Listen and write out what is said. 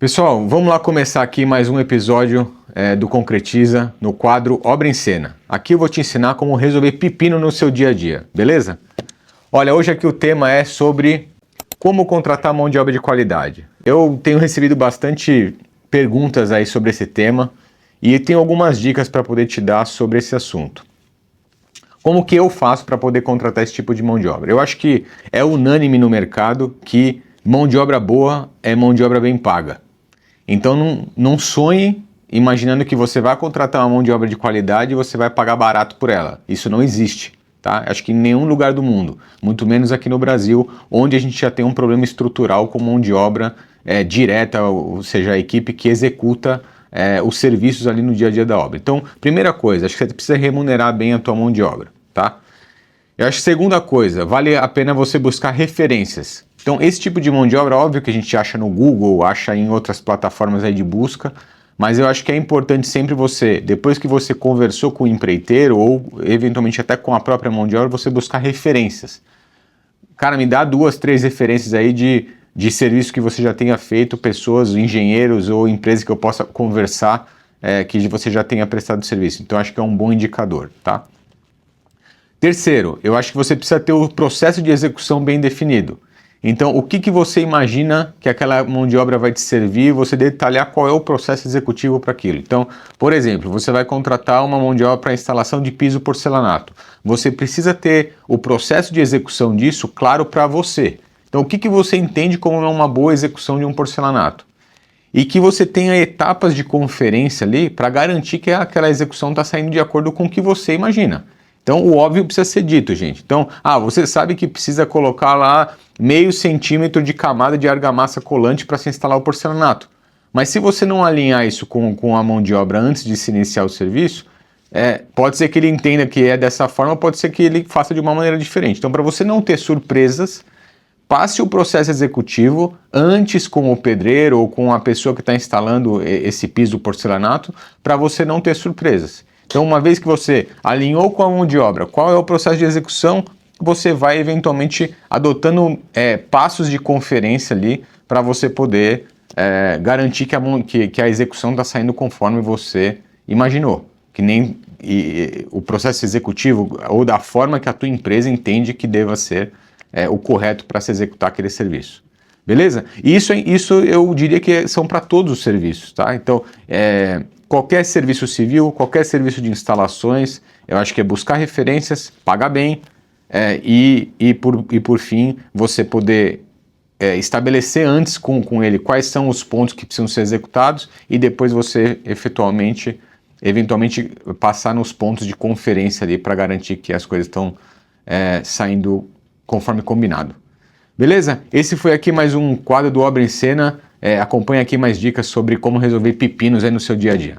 Pessoal, vamos lá começar aqui mais um episódio do Concretiza no quadro Obra em Cena. Aqui eu vou te ensinar como resolver pepino no seu dia a dia, beleza? Olha, hoje aqui o tema é sobre como contratar mão de obra de qualidade. Eu tenho recebido bastante perguntas aí sobre esse tema e tenho algumas dicas para poder te dar sobre esse assunto. Como que eu faço para poder contratar esse tipo de mão de obra? Eu acho que é unânime no mercado que mão de obra boa é mão de obra bem paga. Então não sonhe imaginando que você vai contratar uma mão de obra de qualidade e você vai pagar barato por ela. Isso não existe, tá? Acho que em nenhum lugar do mundo, muito menos aqui no Brasil, onde a gente já tem um problema estrutural com mão de obra direta, ou seja, a equipe que executa os serviços ali no dia a dia da obra. Então, primeira coisa, acho que você precisa remunerar bem a tua mão de obra, tá? Eu acho que segunda coisa, vale a pena você buscar referências. Então, esse tipo de mão de obra, óbvio que a gente acha no Google, acha em outras plataformas aí de busca, mas eu acho que é importante sempre você, depois que você conversou com o empreiteiro ou eventualmente até com a própria mão de obra, você buscar referências. Cara, me dá 2, 3 referências aí de serviço que você já tenha feito, pessoas, engenheiros ou empresas que eu possa conversar que você já tenha prestado serviço. Então, acho que é um bom indicador, tá? Terceiro, eu acho que você precisa ter o processo de execução bem definido. Então, o que você imagina que aquela mão de obra vai te servir, você detalhar qual é o processo executivo para aquilo. Então, por exemplo, você vai contratar uma mão de obra para instalação de piso porcelanato. Você precisa ter o processo de execução disso claro para você. Então, o que você entende como uma boa execução de um porcelanato? E que você tenha etapas de conferência ali para garantir que aquela execução está saindo de acordo com o que você imagina. Então, o óbvio precisa ser dito, gente. Então, você sabe que precisa colocar lá meio centímetro de camada de argamassa colante para se instalar o porcelanato. Mas se você não alinhar isso com a mão de obra antes de se iniciar o serviço, pode ser que ele entenda que é dessa forma, pode ser que ele faça de uma maneira diferente. Então, para você não ter surpresas, passe o processo executivo antes com o pedreiro ou com a pessoa que está instalando esse piso porcelanato, para você não ter surpresas. Então, uma vez que você alinhou com a mão de obra, qual é o processo de execução, você vai eventualmente adotando passos de conferência ali para você poder garantir que a execução está saindo conforme você imaginou. Que nem o processo executivo ou da forma que a tua empresa entende que deva ser o correto para se executar aquele serviço. Beleza? E isso eu diria que são para todos os serviços, tá? Então, qualquer serviço civil, qualquer serviço de instalações, eu acho que é buscar referências, pagar bem e por fim, você poder estabelecer antes com ele quais são os pontos que precisam ser executados e depois você eventualmente passar nos pontos de conferência ali para garantir que as coisas estão saindo conforme combinado. Beleza? Esse foi aqui mais um quadro do Obra em Cena. Acompanhe aqui mais dicas sobre como resolver pepinos aí no seu dia a dia.